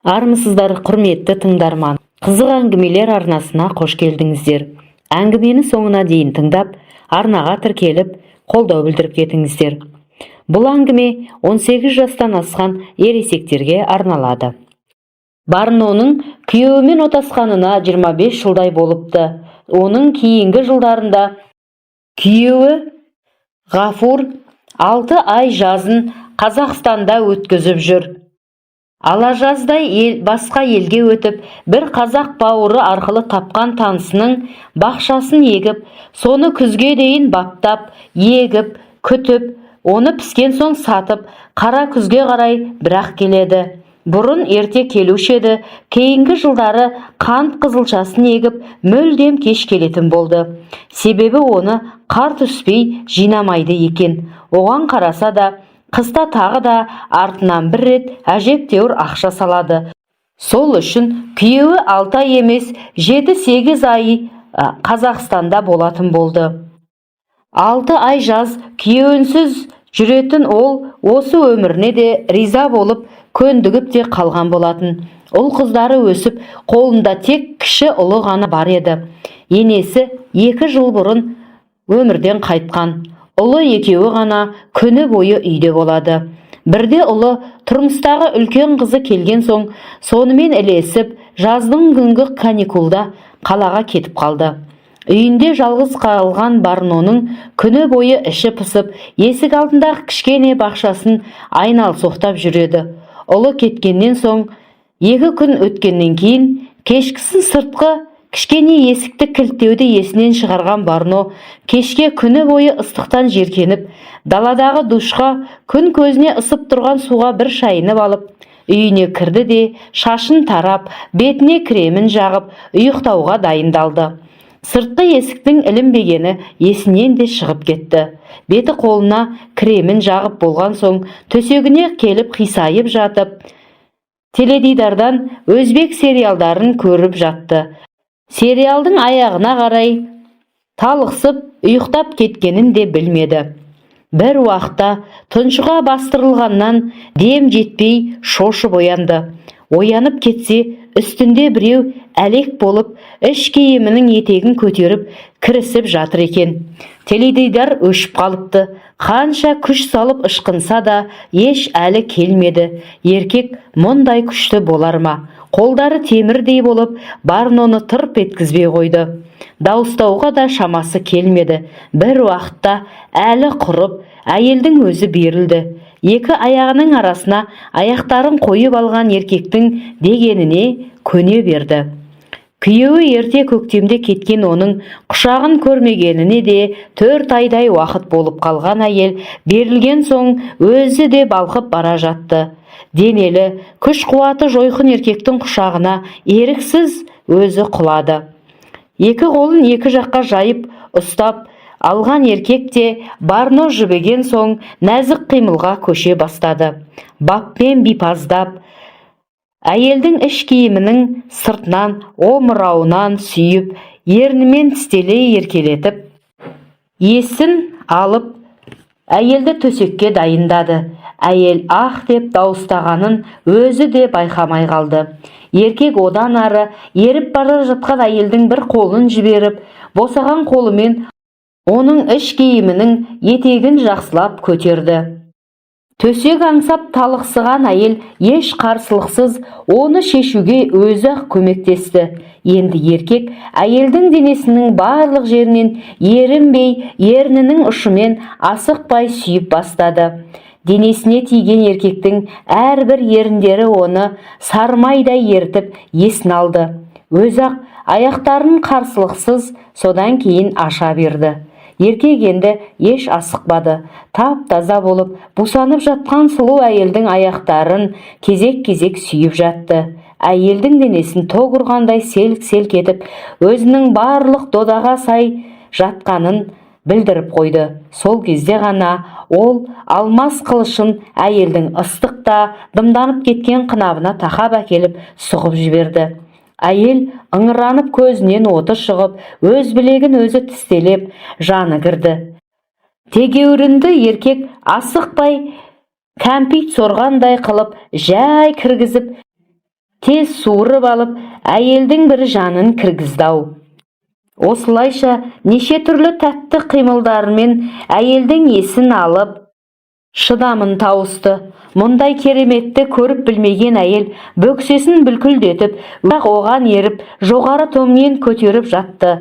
Армысыздар, құрметті тыңдарман. Қызық әңгімелер арнасына қош келдіңіздер. Әңгімені соңына дейін тыңдап, арнаға тіркеліп, қолдау білдіріп кетіңіздер. Бұл әңгіме 18 жастан асқан ересектерге арналады. Барноның күйеуімен отасқанына 25 жылдай болыпты. Оның кейінгі жылдарында күйеуі Ғафур 6 ай жазын Қазақстанда өткізіп жүр. Ала жаздай басқа елге өтіп, бір қазақ бауыры арқылы тапқан танысының бақшасын егіп, соны күзге дейін баптап, егіп, күтіп, оны піскен соң сатып, қара күзге қарай бірақ келеді. Бұрын ерте келуші еді, кейінгі жылдары қант қызылшасын егіп, мүлдем кеш келетін болды. Себебі оны қар түспей жинамайды екен. Оған қараса да, қыста тағы да артынан бір рет әжептеуір ақша салады. Сол үшін күйеуі 6 ай емес 7-8 ай Қазақстанда болатын болды. 6 ай жаз күйеуінсіз жүретін ол осы өміріне де риза болып көндігіп те қалған болатын. Ұл қыздары өсіп, қолында тек кіші ұлы ғана бар еді. Енесі 2 жыл бұрын өмірден қайтқан. Ұлы екеуі ғана күні бойы үйде болады. Бірде ұлы тұрмыстағы үлкен қызы келген соң, сонымен ілесіп, жаздың күнгі каникулда қалаға кетіп қалды. Үйінде жалғыз қалған Барноның күні бойы іші пысып, есік алдындағы кішкене бақшасын айналсоқтап жүреді. Ұлы кеткеннен соң, 2 күн өткеннен кейін, кешкісін сыртқы кішкене есікті кілттеуді есінен шығарған Барно, кешке күні бойы ыстықтан жеркеніп, даладағы душқа күн көзіне ысып тұрған суға бір шайынып алып, үйіне кірді де, шашын тарап, бетіне кремін жағып, ұйықтауға дайындалды. Сыртқы есіктің ілінбегені есінен де шығып кетті. Беті қолына кремін жағып болған соң, төсегіне келіп қисайып жатып, теледидардан өзбек сериалдарын көріп жатты. Сериалдың аяғына қарай талықсып, ұйықтап кеткенін де білмеді. Бір уақытта тұншыға бастырылғаннан дем жетпей шошып оянды. Оянып кетсе, үстінде біреу әлек болып, іш киімінің етегін көтеріп, кірісіп жатыр екен. Теледидар өшіп қалыпты. Қанша күш салып ышқынса да, еш әлі келмеді. Еркек мұндай күшті болар ма? Қолдары темірдей болып, Барноны тырп еткізбей қойды. Дауыстауға да шамасы келмеді. Бір уақытта әлі құрып, әйелдің өзі берілді. 2 аяғының арасына аяқтарын қойып алған еркектің дегеніне көне берді. Күйеуі ерте көктемде кеткен оның құшағын көрмегеніне де 4 айдай уақыт болып қалған әйел берілген соң өзі де балқып бара жатты. Денелі, күш қуаты жойқын еркектің құшағына еріксіз өзі құлады. 2 қолын 2 жаққа жайып ұстап алған еркек те Барно жібіген соң нәзік қимылға көше бастады. Баппен бипаздап, әйелдің іш киімінің сыртынан, омырауынан сүйіп, ернімен тістелей еркелетіп, есін алып, әйелді төсекке дайындады. Әйел ах деп дауыстағанын өзі де байқамай қалды. Еркек одан ары еріп бара жатқан әйелдің бір қолын жіберіп, босаған қолымен оның іш киімінің етегін жақсылап көтерді. Төсек аңсап талықсыған әйел еш қарсылықсыз оны шешуге өзі көмектесті. Енді еркек әйелдің денесінің барлық жерінен ерінбей, ернінің ұшымен асықпай сүйіп бастады. Денесіне тиген еркектің әрбір еріндері оны сармайдай ертіп есін алды. Өзі-ақ аяқтарын қарсылықсыз содан кейін аша берді. Еркек енді еш асықпады. Тап-таза болып, бусанып жатқан сұлу әйелдің аяқтарын кезек-кезек сүйіп жатты. Әйелдің денесін тоқ ұрғандай селк-селк етіп, өзінің барлық додаға сай жатқанын білдіріп қойды. Сол кезде ғана ол алмас қылышын әйелдің ыстық та дымданып кеткен қынабына тақап әкеліп сұғып жіберді. Әйел ыңыранып көзінен оты шығып, өз білегін өзі тістелеп, жаны кірді. Тегеурінді еркек асықпай, кәмпит сорғандай қылып, жай кіргізіп, тез суырып алып, әйелдің бір жанын кіргізді-ау. Осылайша неше түрлі тәтті қимылдарымен әйелдің есін алып, шыдамын тауысты. Мұндай кереметті көріп білмеген әйел бөксесін бүлкілдетіп, оған еріп, жоғары төмен көтеріп жатты.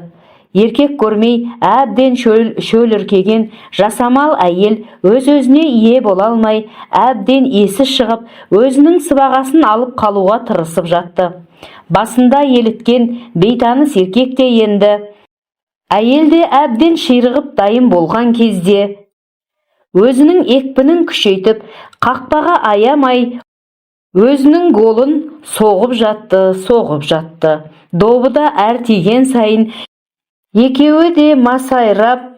Еркек көрмей әбден шөліркеген жасамал әйел өз-өзіне ие бола алмай, әбден есі шығып, өзінің сыбағасын алып қалуға тырысып жатты. Басында еліткен бейтаныс еркек те енді, әйел де әбден ширығып дайын болған кезде, өзінің екпінін күшейтіп, қақпаға аямай, өзінің голын соғып жатты. Добыда әр тиген сайын екеуі де масайрап,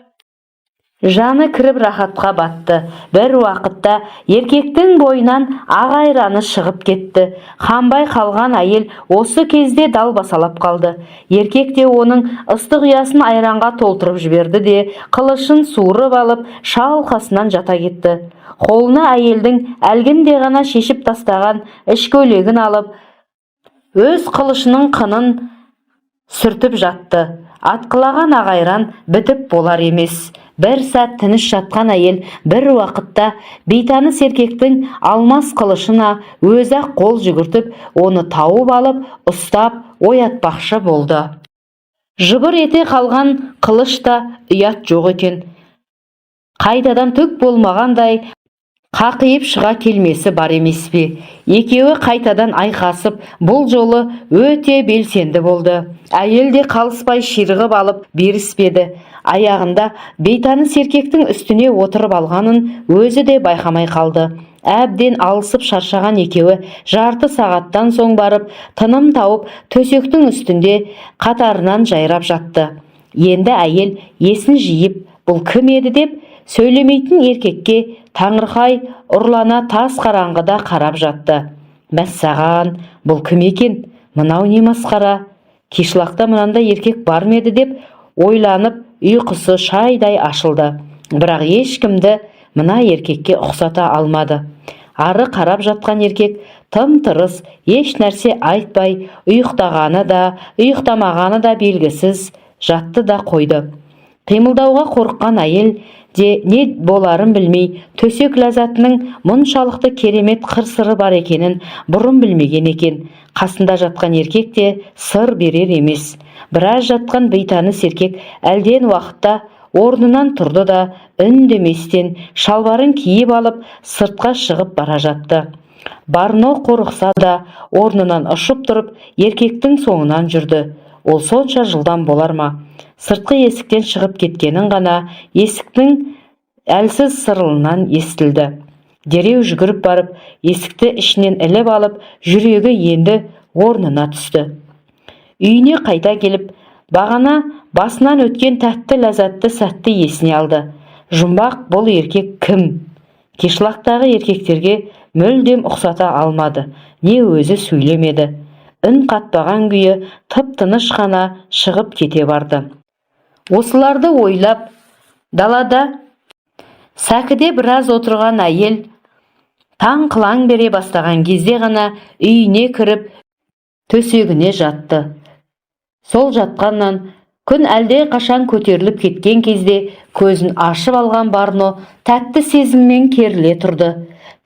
жаны кіріп рахатқа батты. Бір уақытта еркектің бойынан ағайраны шығып кетті. Қанбай қалған әйел осы кезде далбасалап қалды. Еркек те оның ыстық ұясын айранға толтырып жіберді де, қылышын суырып алып, шалқасынан жата кетті. Қолына әйелдің әлгінде ғана шешіп тастаған іш көйлегін алып, өз қылышының қынын сүртіп жатты. Атқылаған ағайран бітіп болар емес. Бір сәт тыныш жатқан әйел бір уақытта бейтаныс еркектің алмас қылышына өзі-ақ қол жүгіртіп, оны тауып алып, ұстап, оятпақшы болды. Жыбыр ете қалған қылышта ұят жоқ екен. Қайтадан түк болмағандай қақиып шыға келмесі бар емес пе? Екеуі қайтадан айқасып, бұл жолы өте белсенді болды. Әйел де қалыспай ширығып алып беріспеді. Аяғында бейтаныс еркектің үстіне отырып алғанын өзі де байқамай қалды. Әбден алысып шаршаған екеуі жарты сағаттан соң барып, тыным тауып, төсектің үстінде қатарынан жайрап жатты. Енді әйел есін жиып, бұл кім еді деп, сөйлемейтін еркекке таңырқай ұрлана тас қараңғыда қарап жатты. Мәссаған, бұл кім екен? Мынау не масқара? Кишлақта мынандай еркек бар ма еді деп ойланып, ұйқысы шайдай ашылды. Бірақ ешкімді мына еркекке ұқсата алмады. Ары қарап жатқан еркек тым-тырыс, еш нәрсе айтпай, ұйықтағаны да, ұйықтамағаны да белгісіз жатты да қойды. Қимылдауға қорыққан әйел де не боларын білмей, төсек ләззатының мұншалықты керемет қыр-сыры бар екенін бұрын білмеген екен. Қасында жатқан еркек те сыр берер емес. Біраз жатқан бейтаныс еркек әлден уақытта орнынан тұрды да, үндеместен шалбарын киіп алып, сыртқа шығып бара жатты. Барно қорықса да, орнынан ұшып тұрып, еркектің соңынан жүрді. Ол сонша жылдан болар ма? Сыртқы есіктен шығып кеткенін ғана есіктің әлсіз сырылынан естілді. Дереу жүгіріп барып, есікті ішінен іліп алып, жүрегі енді орнына түсті. Үйіне қайта келіп, бағана басынан өткен тәтті ләззатты сәтті есіне алды. Жұмбақ бұл еркек кім? Кишлақтағы еркектерге мүлдем ұқсата алмады. Не өзі сөйлемеді. Үн қатпаған күйі тып-тыныш қана шығып кете барды. Осыларды ойлап, далада сәкіде біраз отырған әйел таң қылаң бере бастаған кезде ғана үйіне кіріп, төсегіне жатты. Сол жатқаннан күн әлде қашан көтеріліп кеткен кезде көзін ашып алған Барно тәтті сезіммен керіле тұрды.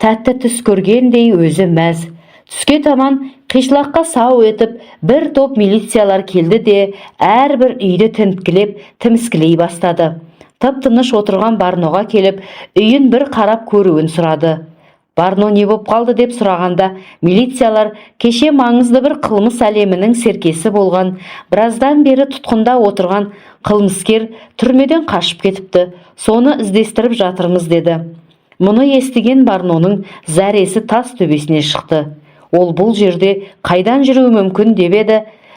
Тәтті түс көргендей өзі мәз. Түске таман қишлаққа сау етіп, бір топ милициялар келді де, әрбір үйді тінткілеп, тіміскілей бастады. Тып-тыныш отырған Барноға келіп, үйін бір қарап көруін сұрады. Барно не боп қалды деп сұрағанда, милициялар кеше маңызды бір қылмыс әлемінің серкесі болған, біраздан бері тұтқында отырған қылмыскер түрмеден қашып кетіпті, соны іздестіріп жатырмыз деді. Мұны естіген Барноның зәресі тас төбесіне шықты. Ол бұл жерде қайдан жүруі мүмкін деп еді,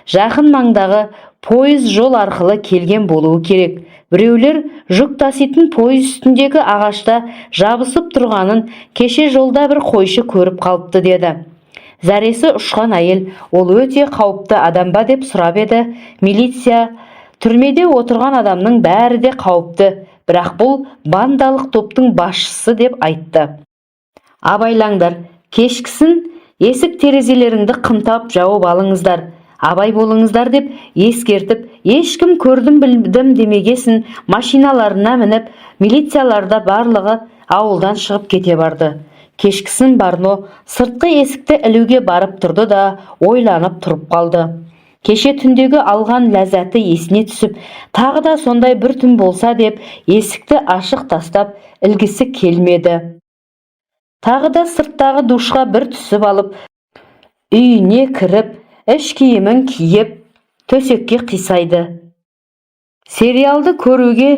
жақын маңдағы пойыз жол арқылы келген болуы керек. Біреулер жүк таситын пойыз үстіндегі ағашта жабысып тұрғанын кеше жолда бір қойшы көріп қалыпты деді. Зәресі ұшқан әйел, ол өте қауіпті адам ба деп сұрап еді. Милиция, түрмеде отырған адамның бәрі де қауіпті, бірақ бұл бандалық топтың басшысы деп айтты. Абайлаңдар, кешкісін Есік терезелеріңді қымтап жауып алыңыздар, абай болыңыздар деп ескертіп, ешкім көрдім білдім демегесін машиналарына мініп, милицияларда барлығы ауылдан шығып кете барды. Кешкісін Барно сыртқы есікті ілуге барып тұрды да ойланып тұрып қалды. Кеше түндегі алған ләззаты есіне түсіп, тағы да сондай бір түн болса деп есікті ашық тастап ілгісі келмеді. Тағы да сырттағы душқа бір түсіп алып, үйіне кіріп, іш киімін киіп, төсекке қисайды. Сериалды көруге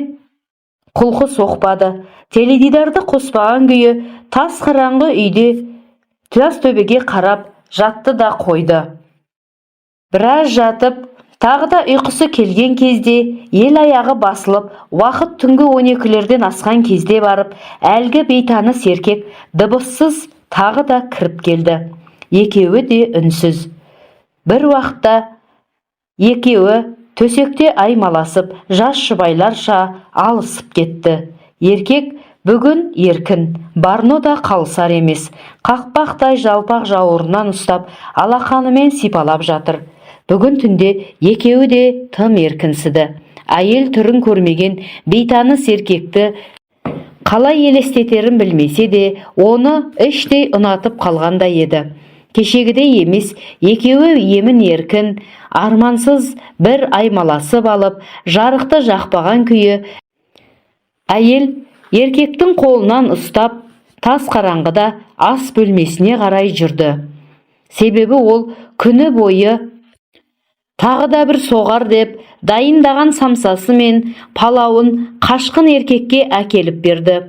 құлқы соқпады. Теледидарды қоспаған күйі тас қараңғы үйде тас төбеге қарап жатты да қойды. Біраз жатып, тағы да ұйқысы келген кезде ел аяғы басылып, уақыт түнгі 12-лерден асқан кезде барып, әлгі бейтаныс еркек дыбыссыз тағы да кіріп келді. Екеуі де үнсіз. Бір уақытта екеуі төсекте аймаласып, жас жұбайларша алысып кетті. Еркек бүгін еркін, Барно да қалсар емес. Қақпақтай жалпақ жауырынан ұстап, алақанымен сипалап жатыр. Бүгін түнде екеуі де тым еркінсіді. Әйел түрін көрмеген бейтаныс еркекті қалай елестетерін білмесе де, оны іштей ұнатып қалғандай еді. Кешегідей емес, екеуі емін еркін, армансыз бір аймаласып алып, жарықты жақпаған күйі, әйел еркектің қолынан ұстап, тас қараңғыда ас бөлмесіне қарай жүрді. Себебі ол күні бойы тағы да бір соғар деп дайындаған самсасы мен палауын қашқын еркекке әкеліп берді.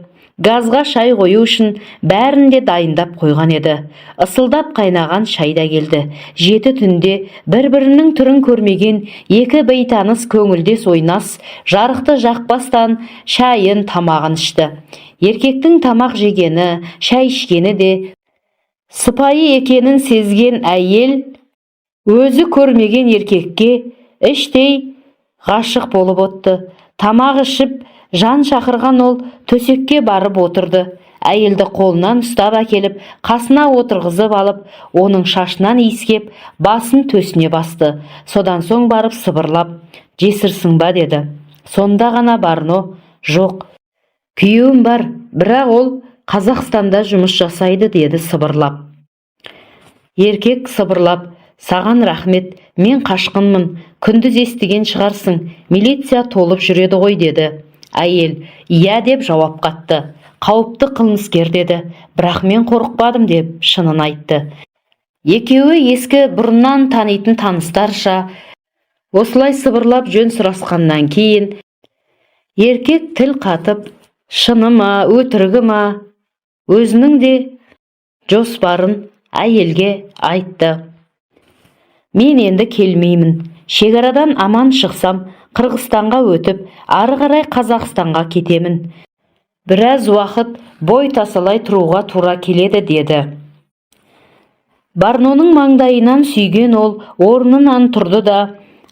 Газға шай қою үшін бәрін де дайындап қойған еді. Isылдап қайнаған шай да келді. 7 түнде бір-бірінің түрін көрмеген екі бейтаныс көңілдес ойнас, жарықты жақпастан шайын тамағын ішті. Еркектің тамақ жегені, шай ішкені де сыпайы екенін сезген әйел өзі көрмеген еркекке іштей ғашық болып отты. Тамақ ішіп, жан шақырған ол төсекке барып отырды. Әйелді қолынан ұстап әкеліп, қасына отырғызып алып, оның шашынан иіскеп, басын төсіне басты. Содан соң барып сыбырлап, «Жесірсің ба?» деді. Сонда ғана Барно, «Жоқ, күйеуім бар, бірақ ол Қазақстанда жұмыс жасайды» деді сыбырлап. Еркек сыбырлап, «Саған рахмет, мен қашқынмын, күндіз естіген шығарсың, милиция толып жүреді ғой» деді. Әйел «Иә» деп жауап қатты. «Қауіпті қылмыскер» деді. «Бірақ мен қорықпадым» деп шынын айтты. Екеуі ескі бұрыннан танитын таныстарша осылай сыбырлап жөн сұрасқаннан кейін еркек тіл қатып, шыны ма, өтірігі ма, өзінің де жоспарын әйелге айтты. «Мен енді келмеймін. Шекарадан аман шықсам, Қырғызстанға өтіп, ары қарай Қазақстанға кетемін. Біраз уақыт бой тасалай тұруға тура келеді» деді. Барноның маңдайынан сүйген ол орнынан тұрды да,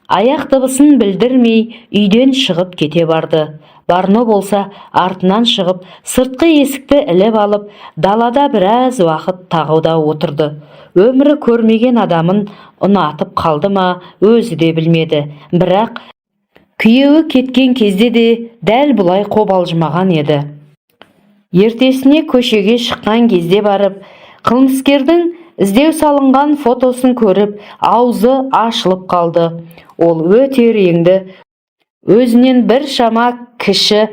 аяқ дыбысын білдірмей үйден шығып кете барды. Барно болса артынан шығып, сыртқы есікті іліп алып, далада біраз уақыт тағуда отырды. Өмірі көрмеген адамын ұнатып қалды ма, өзі де білмеді. Бірақ күйеуі кеткен кезде де дәл бұлай қобалжымаған еді. Ертесіне көшеге шыққан кезде барып, қылмыскердің іздеу салынған фотосын көріп, аузы ашылып қалды. Ол өте реңді, өзінен бір шама кіші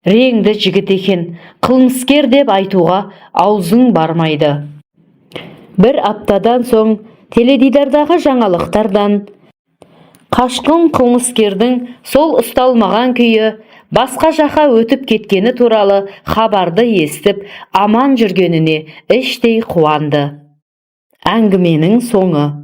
реңді жігіт екен. Қылмыскер деп айтуға аузың бармайды. Бір аптадан соң теледидардағы жаңалықтардан қашқын қылмыскердің сол ұсталмаған күйі басқа жаққа өтіп кеткені туралы хабарды естіп, аман жүргеніне іштей қуанды. Әңгіменің соңы.